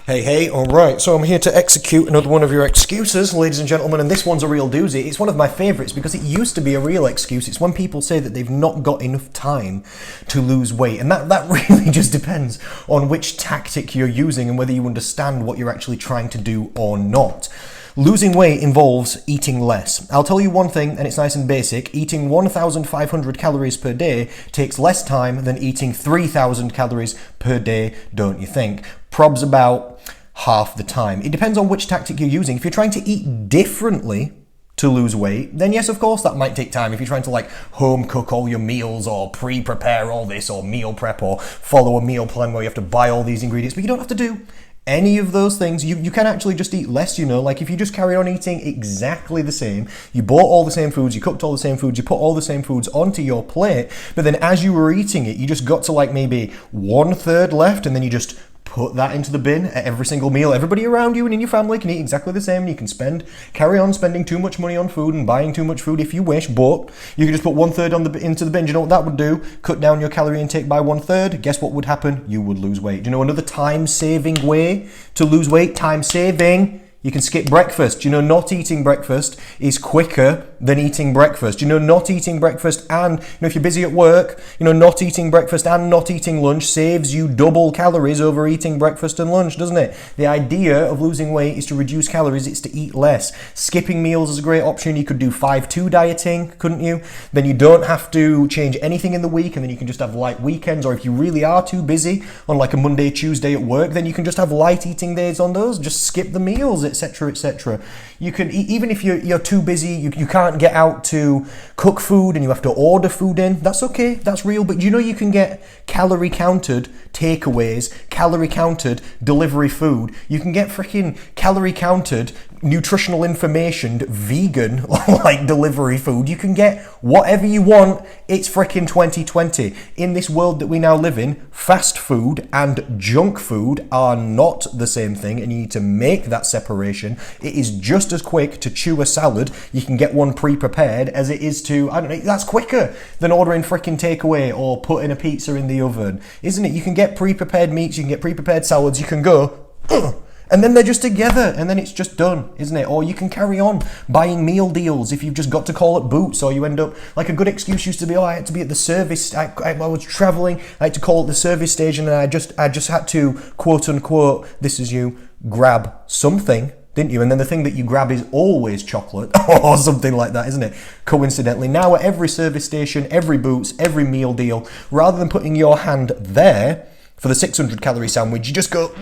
Hey, alright, so I'm here to execute another one of your excuses, ladies and gentlemen, and this one's a real doozy. It's one of my favourites because it used to be a real excuse. It's when people say that they've not got enough time to lose weight, and that really just depends on which tactic you're using and whether you understand what you're actually trying to do or not. Losing weight involves eating less. I'll tell you one thing, and it's nice and basic. Eating 1,500 calories per day takes less time than eating 3,000 calories per day, don't you think? Probs about half the time. It depends on which tactic you're using. If you're trying to eat differently to lose weight, then yes, of course, that might take time. If you're trying to home cook all your meals or pre-prepare all this or meal prep or follow a meal plan where you have to buy all these ingredients, but you don't have to do any of those things. You can actually just eat less, like if you just carry on eating exactly the same, you bought all the same foods, you cooked all the same foods, you put all the same foods onto your plate, but then as you were eating it, you just got to maybe 1/3 left, and then you just put that into the bin at every single meal. Everybody around you and in your family can eat exactly the same, and you can carry on spending too much money on food and buying too much food if you wish, but you can just put 1/3 into the bin. Do you know what that would do? Cut down your calorie intake by 1/3. Guess what would happen? You would lose weight. Do you know another time-saving way to lose weight? Time-saving. You can skip breakfast. Not eating breakfast is quicker than eating breakfast. Not eating breakfast and, if you're busy at work, not eating breakfast and not eating lunch saves you double calories over eating breakfast and lunch, doesn't it? The idea of losing weight is to reduce calories, it's to eat less. Skipping meals is a great option. You could do 5-2 dieting, couldn't you? Then you don't have to change anything in the week, and then you can just have light weekends, or if you really are too busy on a Monday, Tuesday at work, then you can just have light eating days on those, just skip the meals, etc., etc. You can, even if you're too busy, you can't get out to cook food and you have to order food in, that's okay, that's real, but you can get calorie counted takeaways, calorie counted delivery food, you can get freaking calorie counted nutritional information vegan delivery food, you can get whatever you want. It's freaking 2020. In this world that we now live in, fast food and junk food are not the same thing, and you need to make that separation. It is just as quick to chew a salad, you can get one pre-prepared, as it is to, that's quicker than ordering freaking takeaway or putting a pizza in the oven, isn't it? You can get pre-prepared meats, you can get pre-prepared salads, you can go, and then they're just together, and then it's just done, isn't it? Or you can carry on buying meal deals if you've just got to call it Boots, or you end up, a good excuse used to be, I had to be at the service, I was traveling, I had to call at the service station, and I just had to, quote unquote, this is you, grab something, didn't you? And then the thing that you grab is always chocolate or something like that, isn't it? Coincidentally, now at every service station, every Boots, every meal deal, rather than putting your hand there for the 600 calorie sandwich, you just go,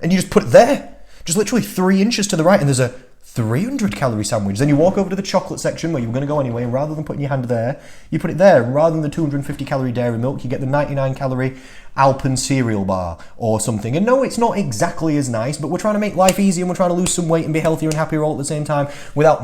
and you just put it there, just literally 3 inches to the right, and there's a 300 calorie sandwich. Then you walk over to the chocolate section where you were going to go anyway, and rather than putting your hand there, you put it there, and rather than the 250 calorie dairy milk, you get the 99 calorie Alpen cereal bar or something. And no, it's not exactly as nice, but we're trying to make life easier, and we're trying to lose some weight and be healthier and happier all at the same time without,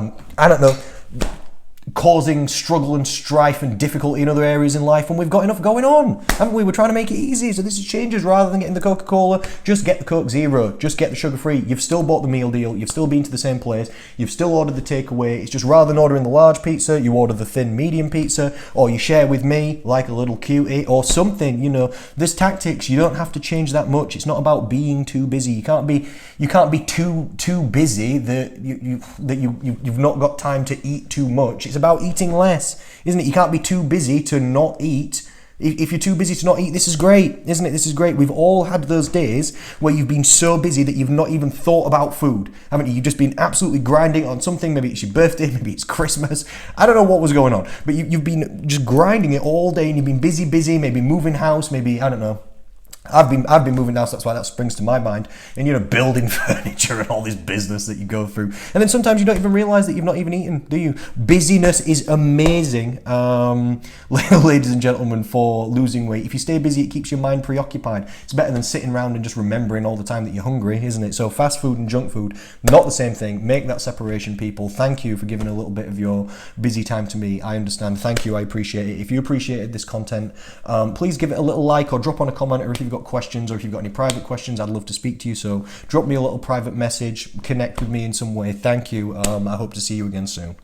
causing struggle and strife and difficulty in other areas in life when we've got enough going on, haven't we? We're trying to make it easy, so this is changes. Rather than getting the Coca-Cola, just get the Coke Zero, just get the sugar-free. You've still bought the meal deal, you've still been to the same place, you've still ordered the takeaway. It's just rather than ordering the large pizza, you order the thin medium pizza, or you share with me like a little cutie or something. There's tactics. You don't have to change that much. It's not about being too busy. You can't be too busy that you've not got time to eat too much. It's about eating less, isn't it? You can't be too busy to not eat. If you're too busy to not eat, this is great, isn't it? This is great. We've all had those days where you've been so busy that you've not even thought about food, haven't you? You've just been absolutely grinding on something. Maybe it's your birthday, maybe it's Christmas. I don't know what was going on, but you've been just grinding it all day, and you've been busy, maybe moving house, maybe, I don't know. I've been moving now, so that's why that springs to my mind. And building furniture and all this business that you go through. And then sometimes you don't even realise that you've not even eaten, do you? Busyness is amazing, ladies and gentlemen, for losing weight. If you stay busy, it keeps your mind preoccupied. It's better than sitting around and just remembering all the time that you're hungry, isn't it? So fast food and junk food, not the same thing. Make that separation, people. Thank you for giving a little bit of your busy time to me. I understand. Thank you. I appreciate it. If you appreciated this content, please give it a little like or drop on a comment, or if you've got questions, or if you've got any private questions, I'd love to speak to you. So drop me a little private message, connect with me in some way. Thank you. I hope to see you again soon.